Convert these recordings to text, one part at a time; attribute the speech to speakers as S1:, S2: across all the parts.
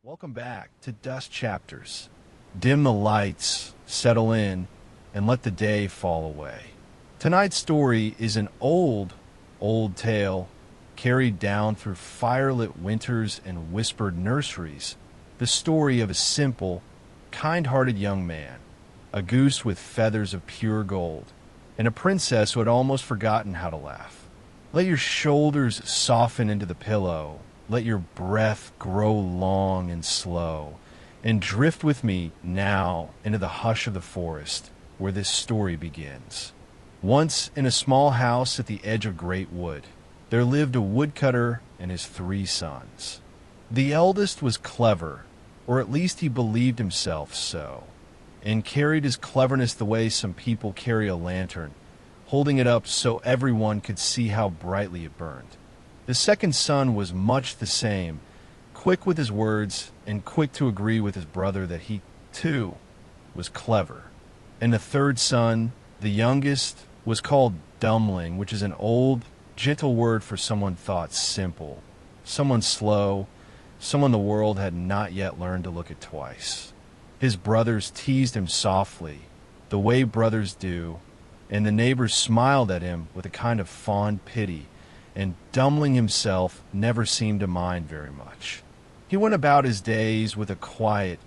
S1: Welcome back to Dusk Chapters. Dim the lights, settle in, and let the day fall away. Tonight's story is an old tale carried down through firelit winters and whispered nurseries. The story of a simple, kind-hearted young man, a goose with feathers of pure gold, and a princess who had almost forgotten how to laugh. Let your shoulders soften into the pillow. Let your breath grow long and slow, and drift with me now into the hush of the forest where this story begins. Once, in a small house at the edge of great wood, there lived a woodcutter and his 3 sons. The eldest was clever, or at least he believed himself so, and carried his cleverness the way some people carry a lantern, holding it up so everyone could see how brightly it burned. The second son was much the same, quick with his words and quick to agree with his brother that he, too, was clever. And the third son, the youngest, was called dumbling, which is an old, gentle word for someone thought simple, someone slow, someone the world had not yet learned to look at twice. His brothers teased him softly, the way brothers do, and the neighbors smiled at him with a kind of fond pity, and Dumbling himself never seemed to mind very much. He went about his days with a quiet,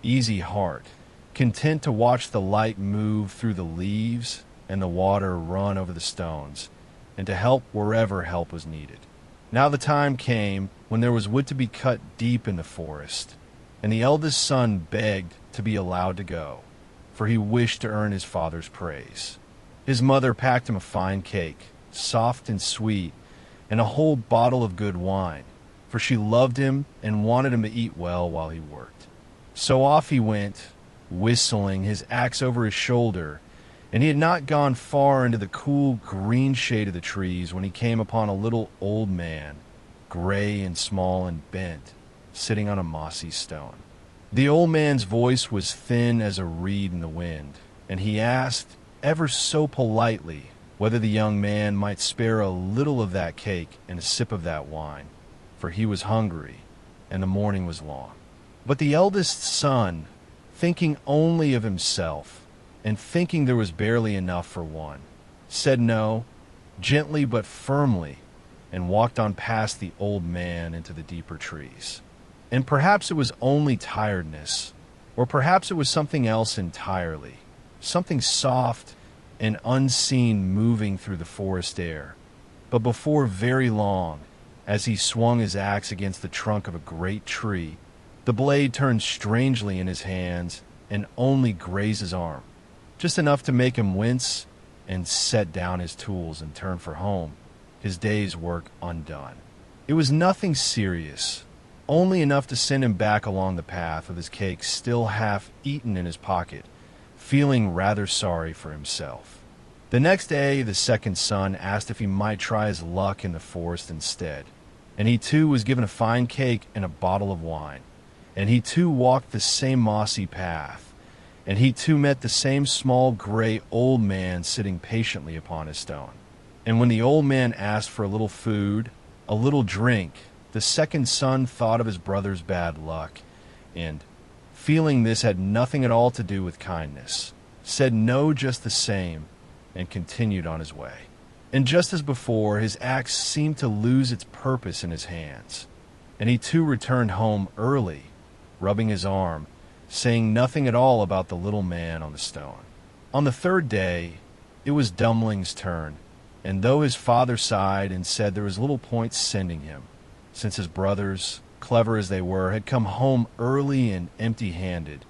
S1: easy heart, content to watch the light move through the leaves and the water run over the stones, and to help wherever help was needed. Now the time came when there was wood to be cut deep in the forest, and the eldest son begged to be allowed to go, for he wished to earn his father's praise. His mother packed him a fine cake, soft and sweet, and a whole bottle of good wine, for she loved him and wanted him to eat well while he worked. So off he went, whistling, his axe over his shoulder, and he had not gone far into the cool green shade of the trees when he came upon a little old man, gray and small and bent, sitting on a mossy stone. The old man's voice was thin as a reed in the wind, and he asked, ever so politely, whether the young man might spare a little of that cake and a sip of that wine, for he was hungry, and the morning was long. But the eldest son, thinking only of himself, and thinking there was barely enough for one, said no, gently but firmly, and walked on past the old man into the deeper trees. And perhaps it was only tiredness, or perhaps it was something else entirely, something soft and unseen moving through the forest air. But before very long, as he swung his axe against the trunk of a great tree, the blade turned strangely in his hands and only grazed his arm, just enough to make him wince and set down his tools and turn for home, his day's work undone. It was nothing serious, only enough to send him back along the path with his cake still half eaten in his pocket, feeling rather sorry for himself. The next day, the second son asked if he might try his luck in the forest instead, and he too was given a fine cake and a bottle of wine, and he too walked the same mossy path, and he too met the same small gray old man sitting patiently upon his stone. And when the old man asked for a little food, a little drink, the second son thought of his brother's bad luck, and, feeling this had nothing at all to do with kindness, said no just the same, and continued on his way. And just as before, his axe seemed to lose its purpose in his hands, and he too returned home early, rubbing his arm, saying nothing at all about the little man on the stone. On the third day, it was Dumbling's turn, and though his father sighed and said there was little point sending him, since his brothers, clever as they were, had come home early and empty-handed,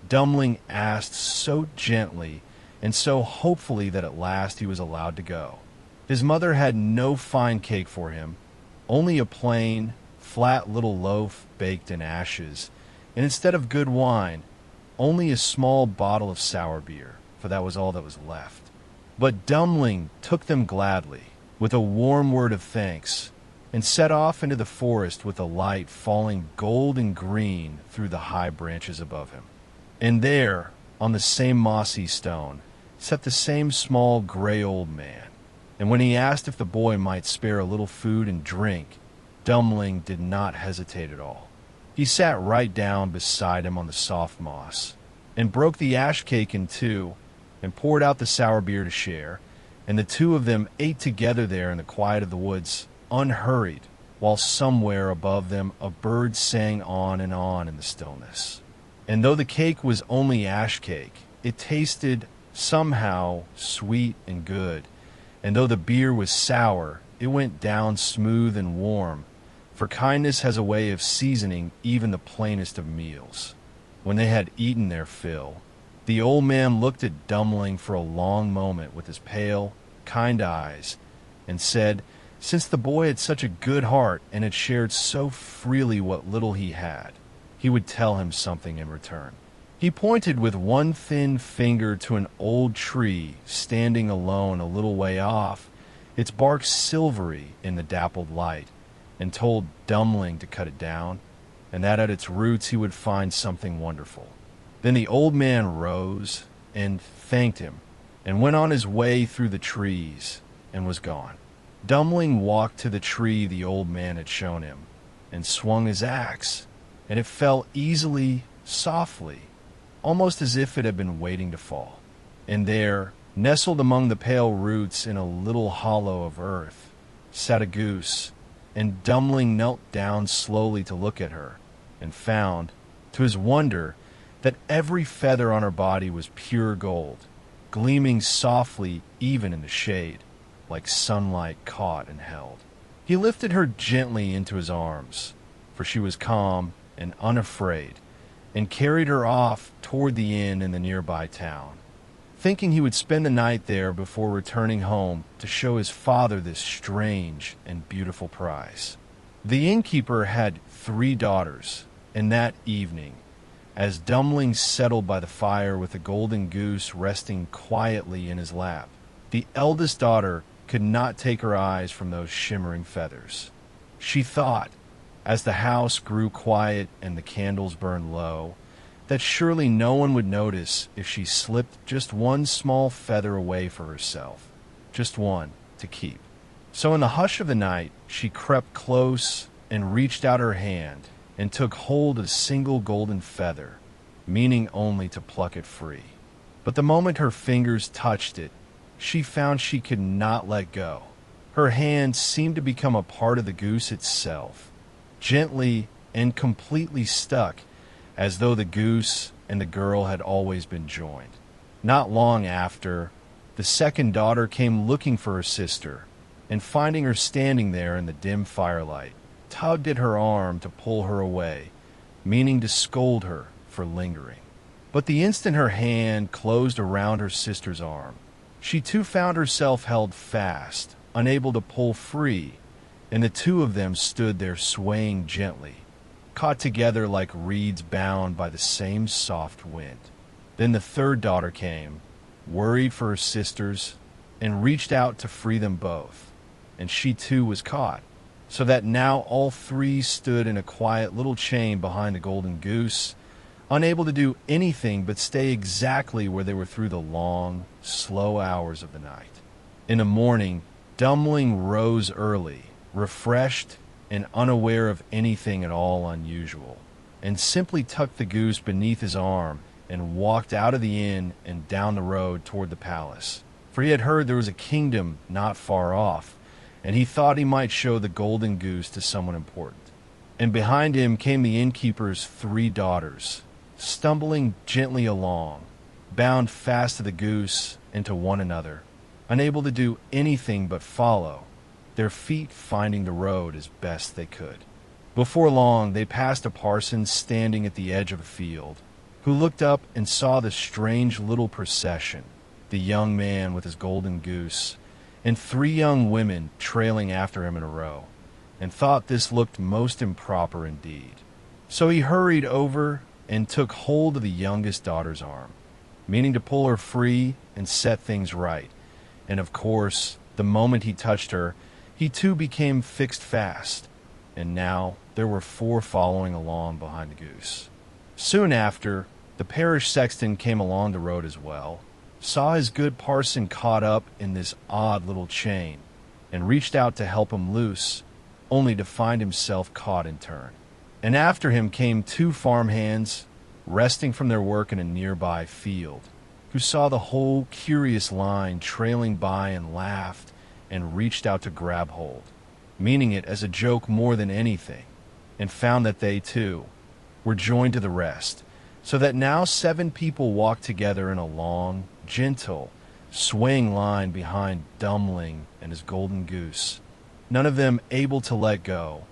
S1: Dumbling asked so gently and so hopefully that at last he was allowed to go. His mother had no fine cake for him, only a plain, flat little loaf baked in ashes, and instead of good wine, only a small bottle of sour beer, for that was all that was left. But Dumbling took them gladly, with a warm word of thanks, and set off into the forest with the light falling gold and green through the high branches above him. And there, on the same mossy stone, sat the same small gray old man, and when he asked if the boy might spare a little food and drink, Dumbling did not hesitate at all. He sat right down beside him on the soft moss, and broke the ash cake in two, and poured out the sour beer to share, and the two of them ate together there in the quiet of the woods, unhurried, while somewhere above them a bird sang on and on in the stillness. And though the cake was only ash cake, it tasted somehow sweet and good, and though the beer was sour, it went down smooth and warm, for kindness has a way of seasoning even the plainest of meals. When they had eaten their fill, the old man looked at Dummling for a long moment with his pale, kind eyes, and said, since the boy had such a good heart and had shared so freely what little he had, he would tell him something in return. He pointed with one thin finger to an old tree standing alone a little way off, its bark silvery in the dappled light, and told Dummling to cut it down, and that at its roots he would find something wonderful. Then the old man rose and thanked him, and went on his way through the trees, and was gone. Dummling walked to the tree the old man had shown him, and swung his axe, and it fell easily, softly, almost as if it had been waiting to fall. And there, nestled among the pale roots in a little hollow of earth, sat a goose, and Dummling knelt down slowly to look at her, and found, to his wonder, that every feather on her body was pure gold, gleaming softly even in the shade, like sunlight caught and held. He lifted her gently into his arms, for she was calm and unafraid, and carried her off toward the inn in the nearby town, thinking he would spend the night there before returning home to show his father this strange and beautiful prize. The innkeeper had 3 daughters, and that evening, as Dummling settled by the fire with the golden goose resting quietly in his lap, the eldest daughter could not take her eyes from those shimmering feathers. She thought, as the house grew quiet and the candles burned low, that surely no one would notice if she slipped just one small feather away for herself, just one to keep. So in the hush of the night, she crept close and reached out her hand and took hold of a single golden feather, meaning only to pluck it free. But the moment her fingers touched it, she found she could not let go. Her hand seemed to become a part of the goose itself, gently and completely stuck, as though the goose and the girl had always been joined. Not long after, the second daughter came looking for her sister, and finding her standing there in the dim firelight, tugged at her arm to pull her away, meaning to scold her for lingering. But the instant her hand closed around her sister's arm, she too found herself held fast, unable to pull free, and the two of them stood there swaying gently, caught together like reeds bound by the same soft wind. Then the third daughter came, worried for her sisters, and reached out to free them both, and she too was caught, so that now all 3 stood in a quiet little chain behind the golden goose, unable to do anything but stay exactly where they were through the long, slow hours of the night. In the morning, Dummling rose early, refreshed and unaware of anything at all unusual, and simply tucked the goose beneath his arm and walked out of the inn and down the road toward the palace. For he had heard there was a kingdom not far off, and he thought he might show the golden goose to someone important. And behind him came the innkeeper's 3 daughters, stumbling gently along, bound fast to the goose and to one another, unable to do anything but follow, their feet finding the road as best they could. Before long, they passed a parson standing at the edge of a field, who looked up and saw the strange little procession, the young man with his golden goose, and 3 young women trailing after him in a row, and thought this looked most improper indeed. So he hurried over and took hold of the youngest daughter's arm, meaning to pull her free and set things right. And of course, the moment he touched her, he too became fixed fast, and now there were 4 following along behind the goose. Soon after, the parish sexton came along the road as well, saw his good parson caught up in this odd little chain, and reached out to help him loose, only to find himself caught in turn. And after him came 2 farmhands resting from their work in a nearby field, who saw the whole curious line trailing by and laughed and reached out to grab hold, meaning it as a joke more than anything, and found that they, too, were joined to the rest, so that now 7 people walked together in a long, gentle, swaying line behind Dumbling and his Golden Goose, none of them able to let go,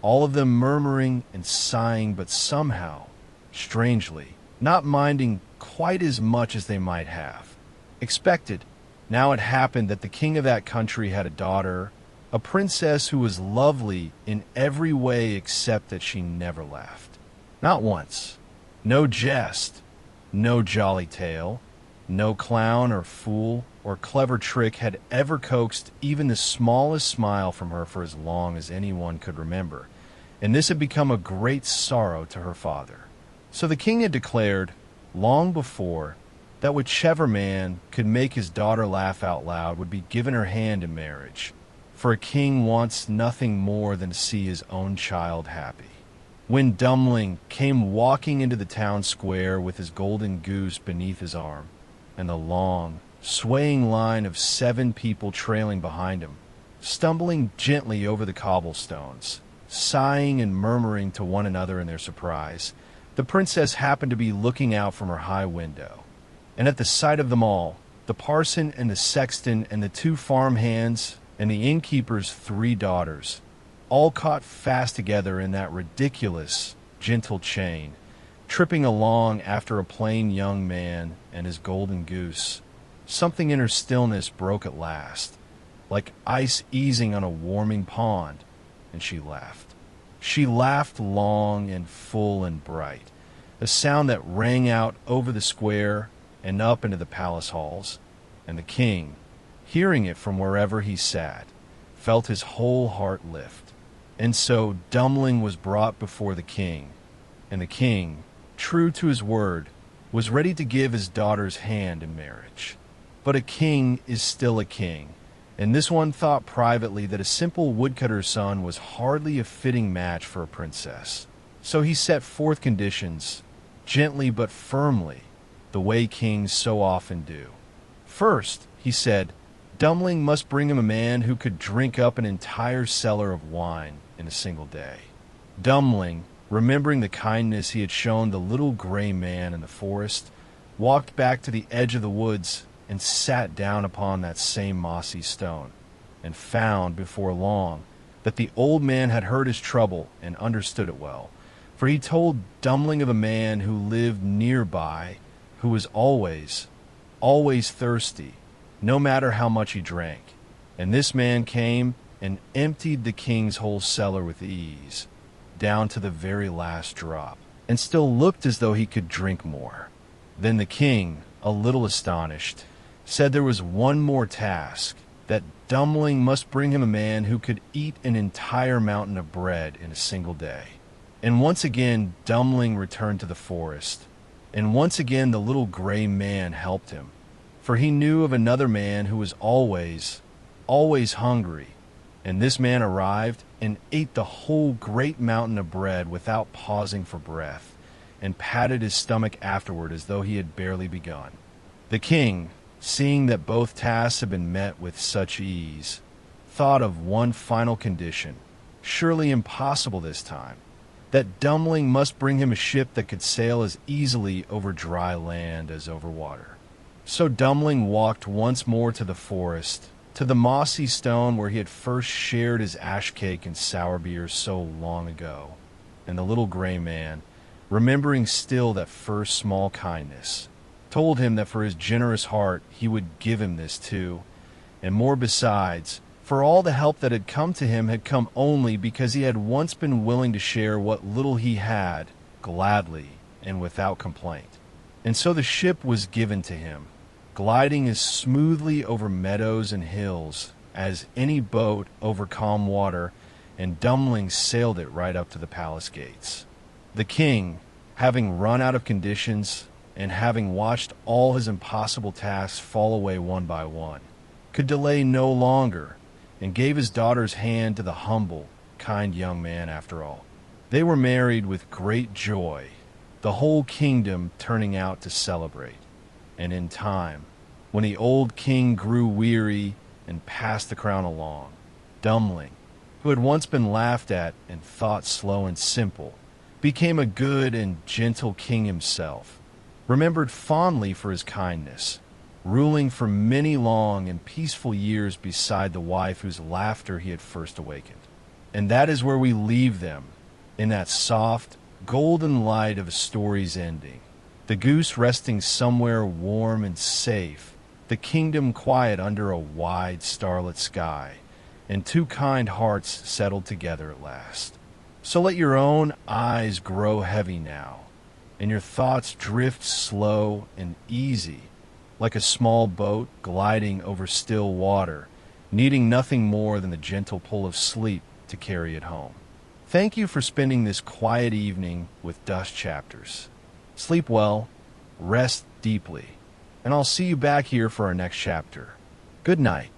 S1: all of them murmuring and sighing, but somehow, strangely, not minding quite as much as they might have expected. Now it happened that the king of that country had a daughter, a princess who was lovely in every way except that she never laughed. Not once. No jest, no jolly tale, no clown or fool or clever trick had ever coaxed even the smallest smile from her for as long as anyone could remember, and this had become a great sorrow to her father. So the king had declared, long before, that whichever man could make his daughter laugh out loud would be given her hand in marriage, for a king wants nothing more than to see his own child happy. When Dumbling came walking into the town square with his Golden Goose beneath his arm, and the long, swaying line of 7 people trailing behind him, stumbling gently over the cobblestones, sighing and murmuring to one another in their surprise, the princess happened to be looking out from her high window. And at the sight of them all, the parson and the sexton and the 2 farmhands and the innkeeper's 3 daughters, all caught fast together in that ridiculous, gentle chain, tripping along after a plain young man and his Golden Goose, something in her stillness broke at last, like ice easing on a warming pond, and she laughed. She laughed long and full and bright, a sound that rang out over the square and up into the palace halls, and the king, hearing it from wherever he sat, felt his whole heart lift. And so Dumbling was brought before the king, and the king, true to his word, was ready to give his daughter's hand in marriage. But a king is still a king, and this one thought privately that a simple woodcutter's son was hardly a fitting match for a princess. So he set forth conditions, gently but firmly, the way kings so often do. First, he said, Dumbling must bring him a man who could drink up an entire cellar of wine in a single day. Dumbling, remembering the kindness he had shown the little gray man in the forest, walked back to the edge of the woods and sat down upon that same mossy stone, and found before long that the old man had heard his trouble and understood it well, for he told Dumbling of a man who lived nearby who was always thirsty, no matter how much he drank. And this man came and emptied the king's whole cellar with ease, down to the very last drop, and still looked as though he could drink more. Then the king, a little astonished, said there was one more task, that Dumbling must bring him a man who could eat an entire mountain of bread in a single day. And once again Dumbling returned to the forest, and once again the little gray man helped him, for he knew of another man who was always hungry, and this man arrived and ate the whole great mountain of bread without pausing for breath, and patted his stomach afterward as though he had barely begun. The king, seeing that both tasks had been met with such ease, thought of one final condition, surely impossible this time, that Dumbling must bring him a ship that could sail as easily over dry land as over water. So Dumbling walked once more to the forest, to the mossy stone where he had first shared his ash cake and sour beer so long ago, and the little gray man, remembering still that first small kindness, told him that for his generous heart he would give him this too, and more besides, for all the help that had come to him had come only because he had once been willing to share what little he had, gladly and without complaint. And so the ship was given to him, gliding as smoothly over meadows and hills as any boat over calm water, and Dumbling sailed it right up to the palace gates. The king, having run out of conditions, and having watched all his impossible tasks fall away one by one, could delay no longer, and gave his daughter's hand to the humble, kind young man after all. They were married with great joy, the whole kingdom turning out to celebrate. And in time, when the old king grew weary and passed the crown along, Dummling, who had once been laughed at and thought slow and simple, became a good and gentle king himself, remembered fondly for his kindness, ruling for many long and peaceful years beside the wife whose laughter he had first awakened. And that is where we leave them, in that soft, golden light of a story's ending. The goose resting somewhere warm and safe, the kingdom quiet under a wide starlit sky, and two kind hearts settled together at last. So let your own eyes grow heavy now, and your thoughts drift slow and easy, like a small boat gliding over still water, needing nothing more than the gentle pull of sleep to carry it home. Thank you for spending this quiet evening with Dusk Chapters. Sleep well, rest deeply, and I'll see you back here for our next chapter. Good night.